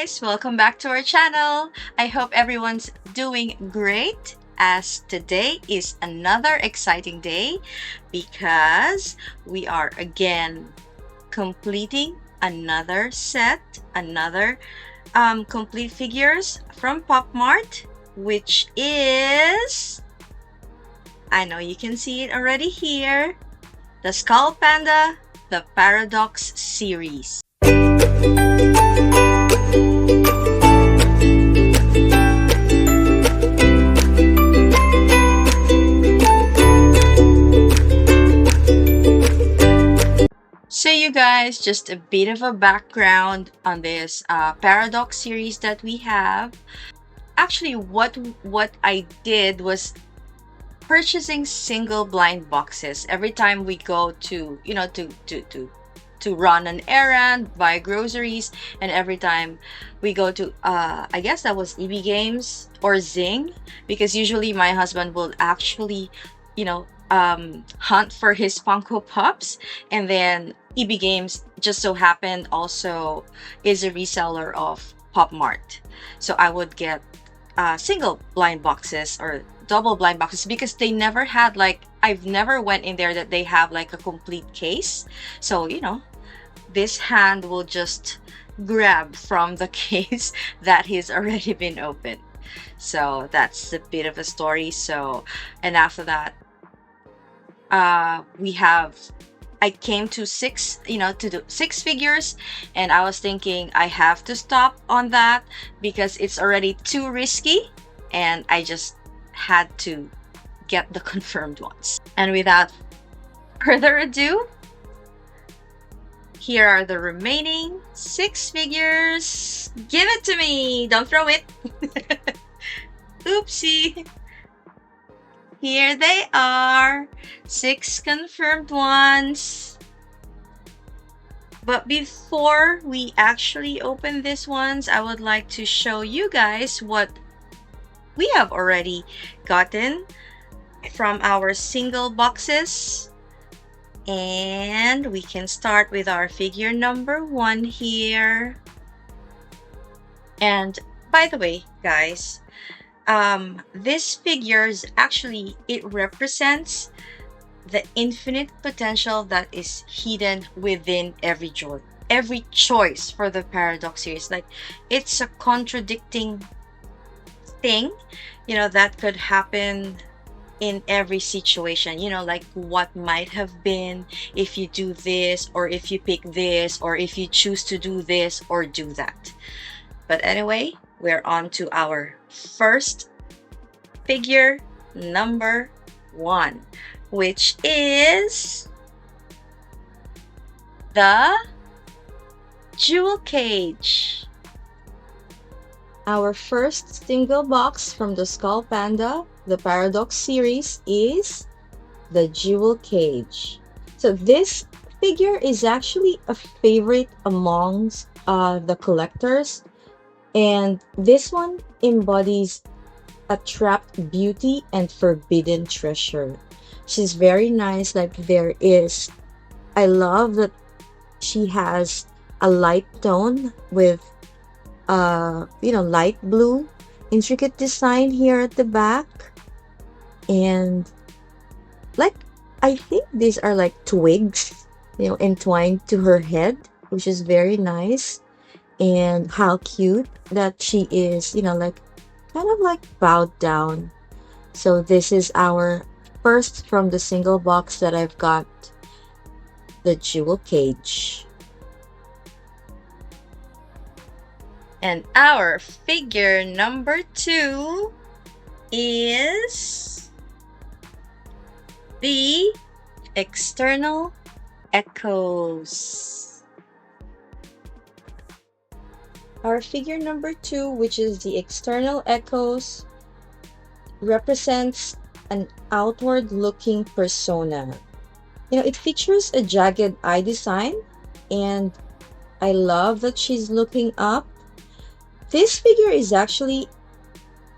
guys, welcome back to our channel. I hope everyone's doing great, as today is another exciting day because we are again completing another set, another complete figures from POPMART, which is, I know you can see it already here, the Skullpanda the Paradox series. So you guys, just a bit of a background on this Paradox series that we have. Actually, what I did was purchasing single blind boxes every time we go to, to run an errand, buy groceries, and every time we go to I guess that was EB Games or Zing, because usually my husband will actually, hunt for his Funko Pops, and then EB Games just so happened also is a reseller of POPMART. So I would get single blind boxes or double blind boxes because they never had, like, I've never went in there that they have like a complete case. So, this hand will just grab from the case that has already been opened. So that's a bit of a story. So, and after that, I came to to do 6 figures, and I was thinking I have to stop on that because it's already too risky, and I just had to get the confirmed ones. And without further ado, here are the remaining 6 figures. Give it to me! Don't throw it! Oopsie! Here they are, 6 confirmed ones. But before we actually open these ones, I would like to show you guys what we have already gotten from our single boxes. And we can start with our figure number 1 here. And by the way, guys, this figures actually, it represents the infinite potential that is hidden within every choice for the Paradox series. Like, it's a contradicting thing, that could happen in every situation, like what might have been if you do this, or if you pick this, or if you choose to do this or do that. But anyway, we're on to our first figure number 1, which is the Jewel Cage. Our first single box from the Skullpanda the Paradox series is the Jewel Cage. So this figure is actually a favorite amongst the collectors, and this one embodies a trapped beauty and forbidden treasure. She's very nice. Like, I love that she has a light tone with light blue intricate design here at the back, and like, I think these are like twigs entwined to her head, which is very nice. And how cute that she is, like kind of like bowed down. So this is our first from the single box that I've got, the Jewel Cage. And our figure number 2 is the External Echoes. Our figure number 2, which is the External Echoes, represents an outward-looking persona. It features a jagged eye design, and I love that she's looking up. This figure is actually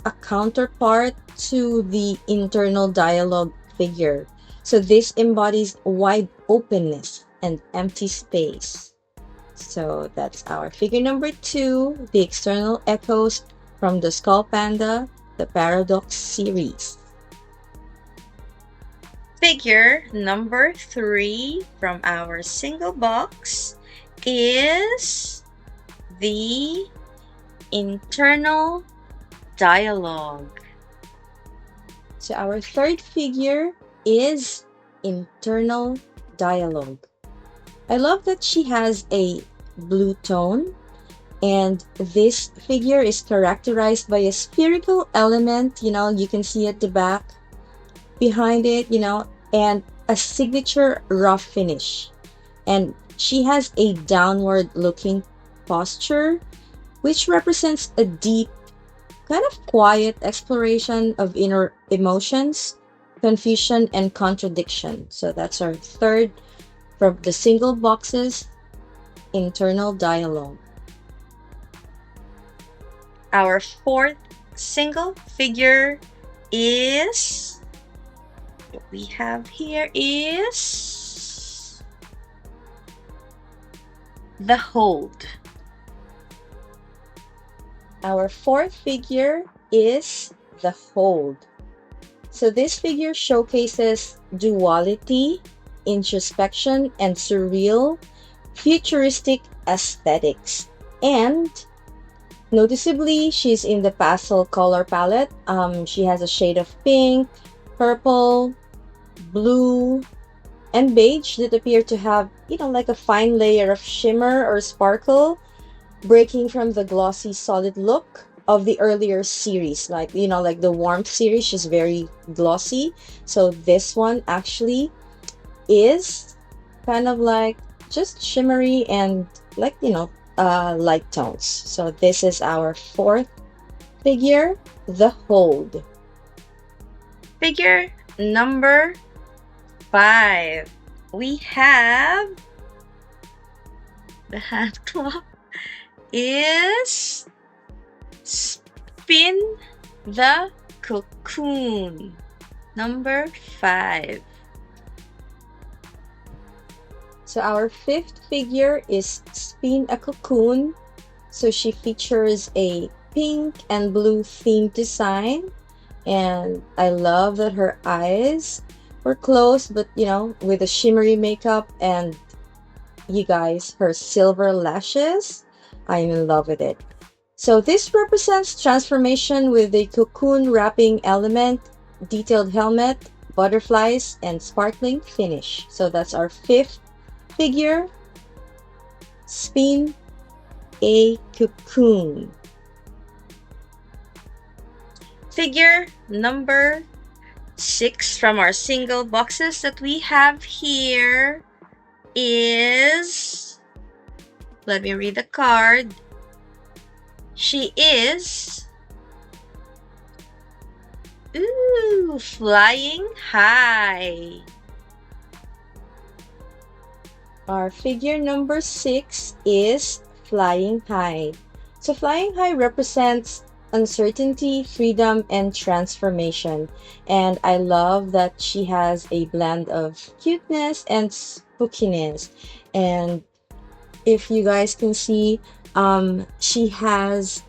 a counterpart to the internal dialogue figure. So this embodies wide openness and empty space. So that's our figure number 2, the external echoes from the Skullpanda, the Paradox series. Figure number 3 from our single box is the internal dialogue. So our third figure is internal dialogue. I love that she has a blue tone, and this figure is characterized by a spherical element, you can see at the back behind it, and a signature rough finish. And she has a downward looking posture, which represents a deep, kind of quiet exploration of inner emotions, confusion, and contradiction. So that's our third from the single boxes, internal dialogue. Our fourth single figure is, what we have here is the Hold. Our fourth figure is the Hold. So this figure showcases duality, introspection, and surreal, futuristic aesthetics. And noticeably, she's in the pastel color palette. She has a shade of pink, purple, blue, and beige that appear to have, like a fine layer of shimmer or sparkle, breaking from the glossy, solid look of the earlier series. Like the Warmth series, she's very glossy. So this one actually is kind of like just shimmery and like, light tones. So this is our fourth figure, the Hold. Figure number 5. We have the hand claw is Spin the Cocoon. Number 5. So our fifth figure is Spin a Cocoon. So she features a pink and blue themed design. And I love that her eyes were closed, but with a shimmery makeup, and you guys, her silver lashes. I'm in love with it. So this represents transformation with the cocoon wrapping element, detailed helmet, butterflies, and sparkling finish. So that's our fifth figure, Spin a Cocoon. Figure number 6 from our single boxes that we have here is, let me read the card. She is Flying High. Our figure number 6 is Flying High. So Flying High represents uncertainty, freedom, and transformation. And I love that she has a blend of cuteness and spookiness. And if you guys can see, she has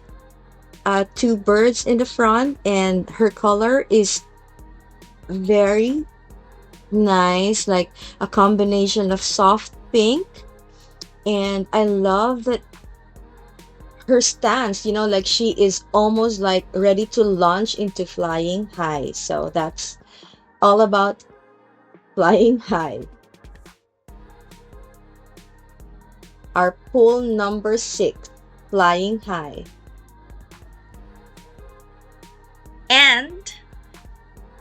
2 birds in the front, and her color is very nice, like a combination of soft pink. And I love that her stance, like she is almost like ready to launch into flying high. So that's all about Flying High. Our pull number 6, Flying High. And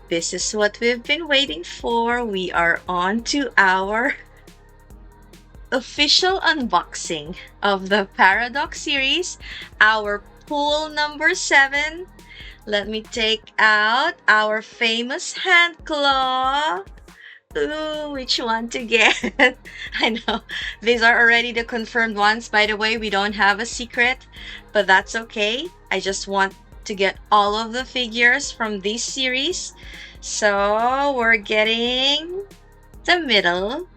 this is what we've been waiting for. We are on to our official unboxing of the Paradox series, our pull number 7. Let me take out our famous hand claw. Ooh, which one to get? I know, these are already the confirmed ones. By the way, we don't have a secret, but that's okay. I just want to get all of the figures from this series. So we're getting the middle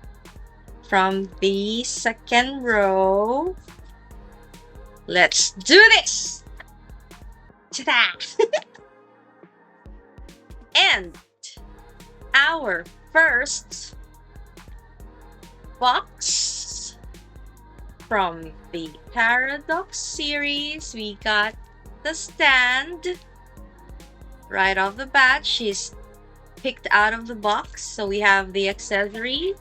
from the second row. Let's do this! Ta-da! And our first box from the Paradox series, we got the stand. Right off the bat, she's picked out of the box. So we have the accessory.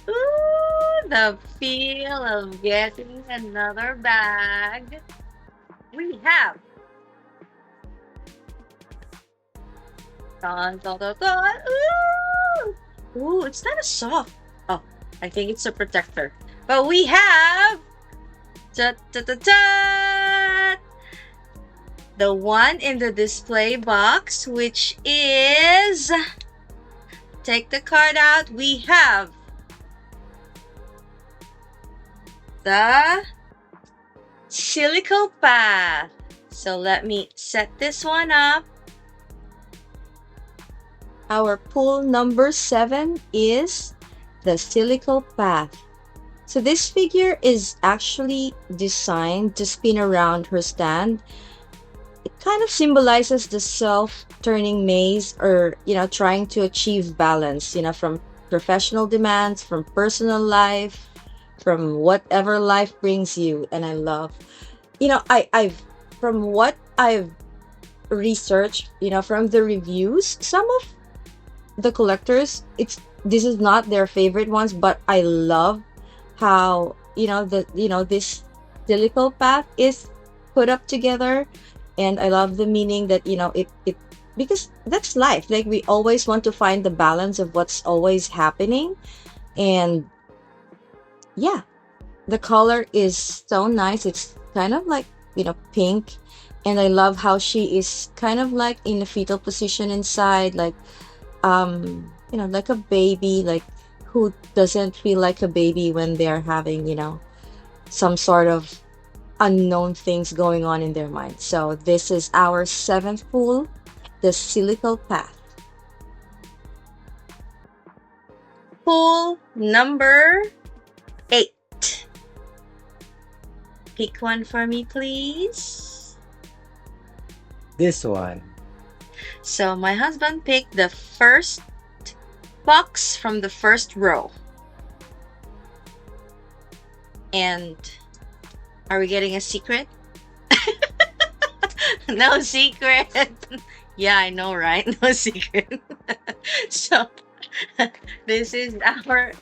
Ooh, the feel of getting another bag. We have dun, dun, dun, dun. Ooh, it's not a soft. Oh, I think it's a protector. But we have da, da, da, da, the one in the display box, which is, take the card out, we have the Skullpanda. So let me set this one up. Our pull number 7 is the Skullpanda. So this figure is actually designed to spin around her stand. It kind of symbolizes the self-turning maze, or, trying to achieve balance, from professional demands, from personal life, from whatever life brings you. And I love, I've from what I've researched, from the reviews, some of the collectors, this is not their favorite ones, but I love how this Skullpanda is put up together. And I love the meaning that it because that's life. Like, we always want to find the balance of what's always happening. And yeah, the color is so nice. It's kind of like pink, and I love how she is kind of like in a fetal position inside, like like a baby. Like, who doesn't feel like a baby when they're having some sort of unknown things going on in their mind. So this is our 7th pool, the Skullpanda. Pool number 8. Pick one for me, please. This one. So my husband picked the first box from the first row. And are we getting a secret? No secret. Yeah, I know, right? No secret. So this is our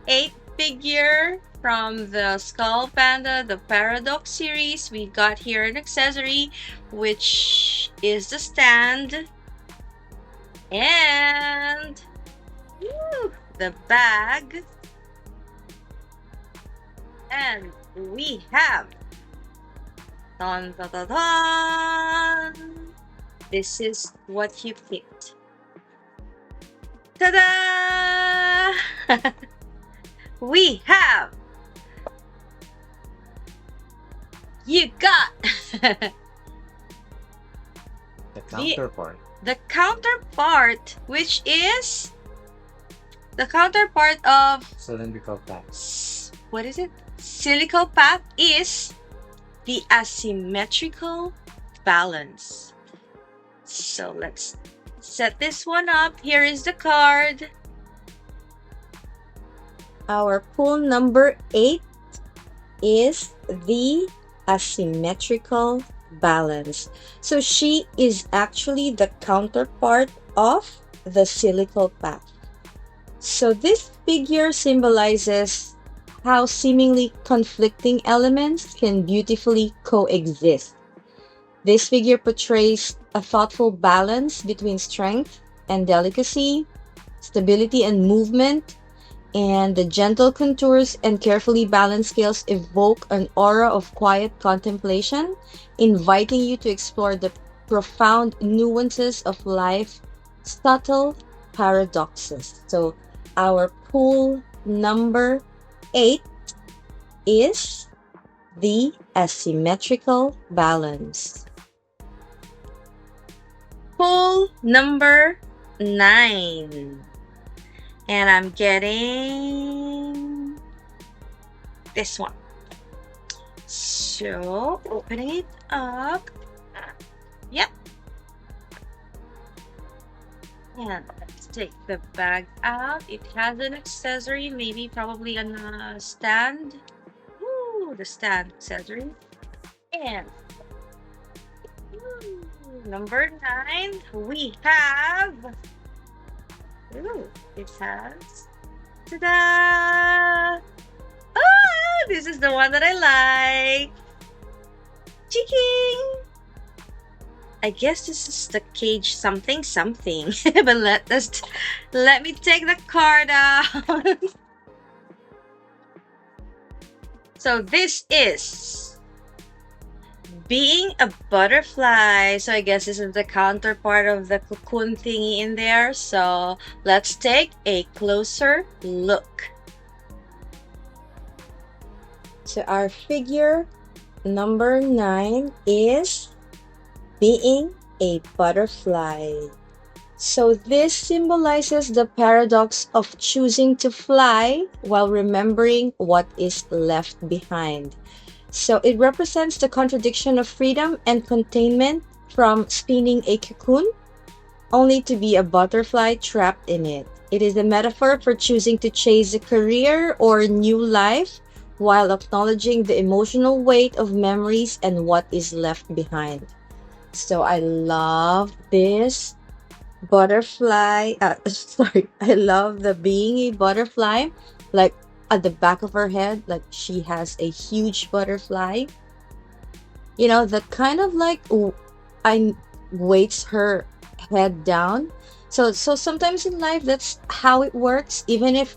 8th figure from the Skullpanda, the Paradox series. We got here an accessory, which is the stand, and the bag, and we have dun, dun, dun, dun. This is what you picked. Ta-da! We have, you got The counterpart. the counterpart, which is the counterpart of Cylindrical pack. what is it? Skullpanda is the asymmetrical balance. So let's set this one up. Here is the card. Our pool number 8 is the asymmetrical balance. So she is actually the counterpart of the Skullpanda. So this figure symbolizes how seemingly conflicting elements can beautifully coexist. This figure portrays a thoughtful balance between strength and delicacy, stability and movement, and the gentle contours and carefully balanced scales evoke an aura of quiet contemplation, inviting you to explore the profound nuances of life's subtle paradoxes. So our pool number 8 is the asymmetrical balance. Pool number 9. And I'm getting this one. So, opening it up. Yep. And let's take the bag out. It has an accessory, maybe probably on a stand. Ooh, the stand accessory. And number 9, we have. Ooh, it has. Ta-da! Oh, this is the one that I like. Chiking! I guess this is the cage something something. But let me take the card out. So this is being a butterfly. So I guess this is the counterpart of the cocoon thingy in there. So let's take a closer look. So our figure number 9 is being a butterfly. So this symbolizes the paradox of choosing to fly while remembering what is left behind. So it represents the contradiction of freedom and containment from spinning a cocoon only to be a butterfly trapped in it. It is a metaphor for choosing to chase a career or new life while acknowledging the emotional weight of memories and what is left behind. So I love this butterfly. Sorry, I love the being a butterfly. Like at the back of her head, like she has a huge butterfly. You know, that kind of like I weights her head down. So sometimes in life that's how it works. Even if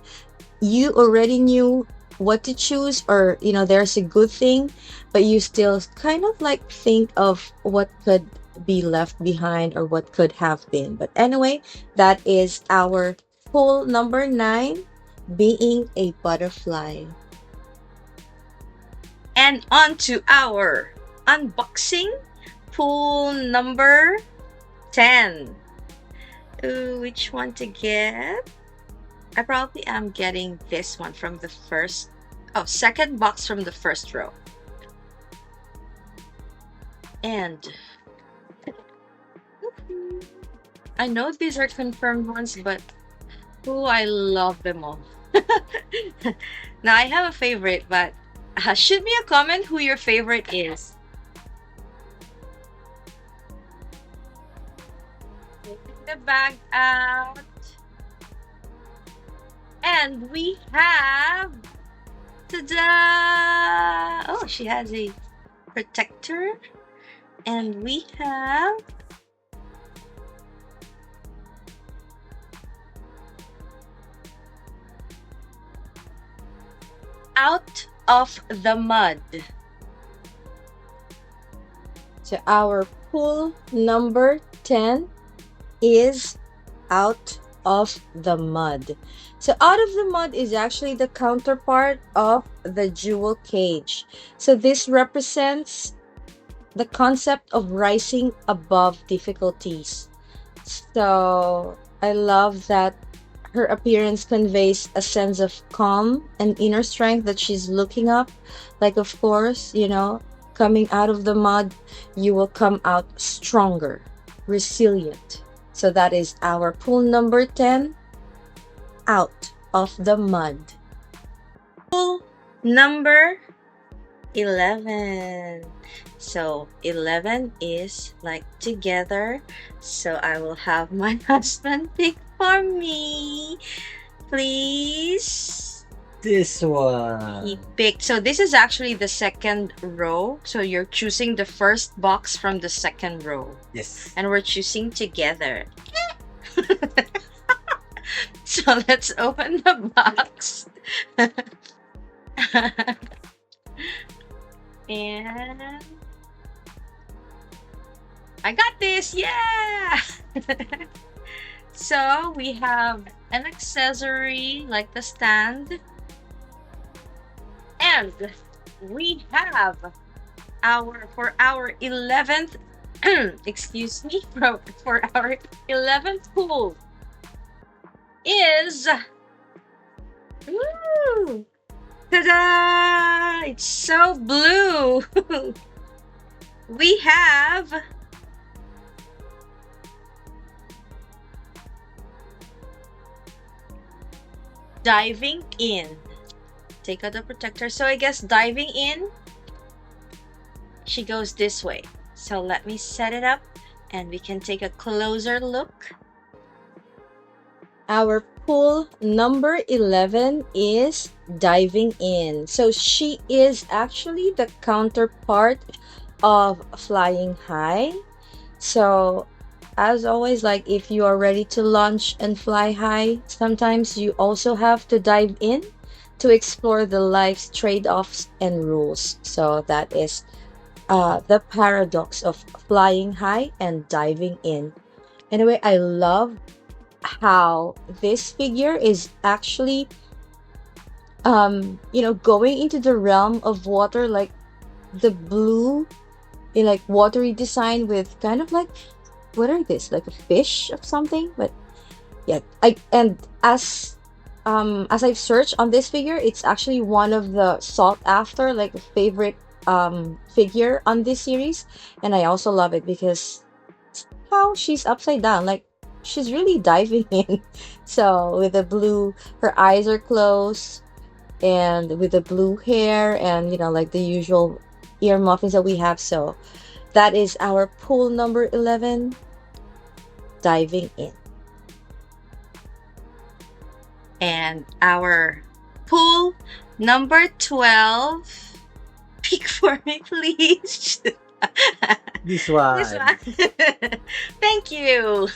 you already knew what to choose, or you know there's a good thing, but you still kind of like think of what could be left behind or what could have been. But anyway, that is our pull number 9, being a butterfly. And on to our unboxing pull number 10. Ooh, which one to get? I probably am getting this one from the second box from the first row. And I know these are confirmed ones, but I love them all. Now I have a favorite, but shoot me a comment who your favorite is. Taking the bag out. And we have, ta-da! Oh, she has a protector. And we have Out of the Mud. So our pull number 10 is Out of the Mud. So Out of the Mud is actually the counterpart of the jewel cage. So this represents the concept of rising above difficulties. So I love that her appearance conveys a sense of calm and inner strength, that she's looking up. Like, of course, you know, coming out of the mud, you will come out stronger, resilient. So that is our pull number 10, Out of the Mud. Pull number 11. So 11 is like together. So I will have my husband pick for me. Please. This one. He picked. So this is actually the second row. So you're choosing the first box from the second row. Yes. And we're choosing together. So let's open the box. And I got this, yeah! So we have an accessory like the stand, and we have for our 11th excuse me, for our 11th pool is, woo, ta-da! it's so blue. We have diving in. Take out the protector. So I guess diving in, she goes this way. So let me set it up and we can take a closer look. Our pool number 11 is diving in. So she is actually the counterpart of flying high. So as always, like if you are ready to launch and fly high, sometimes you also have to dive in to explore the life's trade-offs and rules. So that is the paradox of flying high and diving in. Anyway, I love how this figure is actually going into the realm of water, like the blue in like watery design with kind of like, what are this, like a fish of something? But yeah, as I've searched on this figure, it's actually one of the sought after, like favorite figure on this series. And I also love it because how she's upside down, like she's really diving in. So with the blue, her eyes are closed, and with the blue hair, and like the usual ear muffins that we have. So that is our pool number 11, diving in. And our pool number 12. Pick for me, please. This one. This one. Thank you.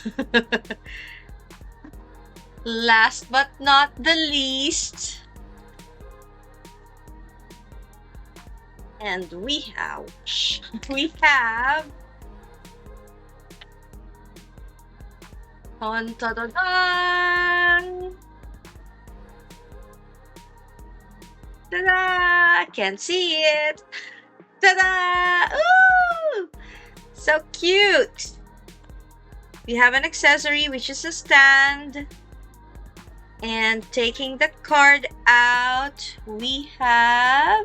Last but not the least. And we have Dun, dun, dun, dun. Ta-da! Can't see it. Ta-da! Ooh! So cute. We have an accessory, which is a stand. And taking the card out, we have...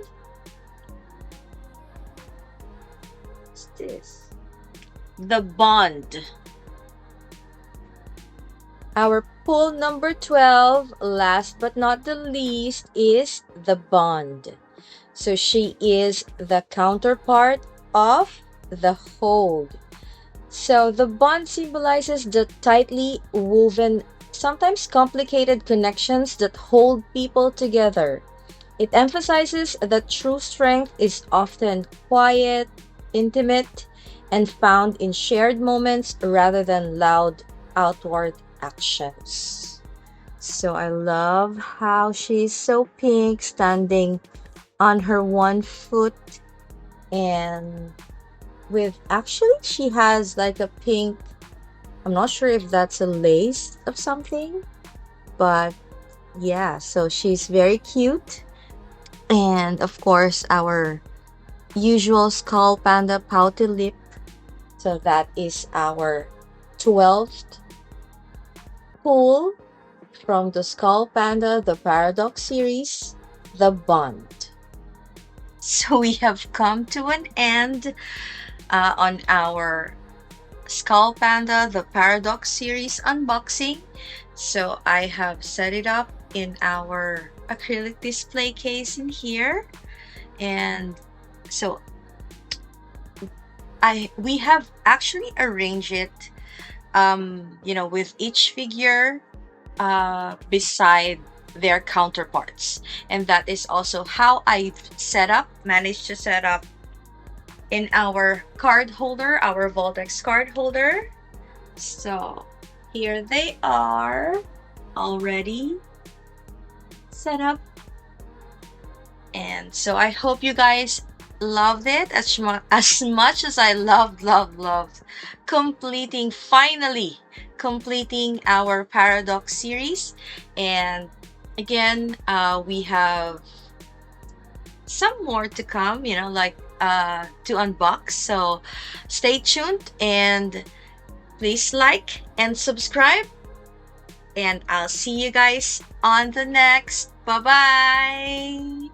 What's this? The bond. Our pool number 12, last but not the least, is the bond. So she is the counterpart of the hold. So the bond symbolizes the tightly woven, sometimes complicated connections that hold people together. It emphasizes that true strength is often quiet, intimate, and found in shared moments rather than loud outward actions. So I love how she's so pink, standing on her one foot, and with actually she has like a pink, I'm not sure if that's a lace of something, but yeah, so she's very cute. And of course our usual Skullpanda pouty lip. So that is our 12th pool from the Skullpanda the Paradox series, the bond. So we have come to an end on our Skullpanda the Paradox series unboxing. So I have set it up in our acrylic display case in here, and so we have actually arranged it with each figure beside their counterparts, and that is also how I managed to set up in our card holder, our Voltex card holder. So here they are, already set up. And so I hope you guys loved it as much as I loved finally completing our Paradox series. And again, we have some more to come, to unbox. So stay tuned and please like and subscribe. And I'll see you guys on the next. Bye-bye.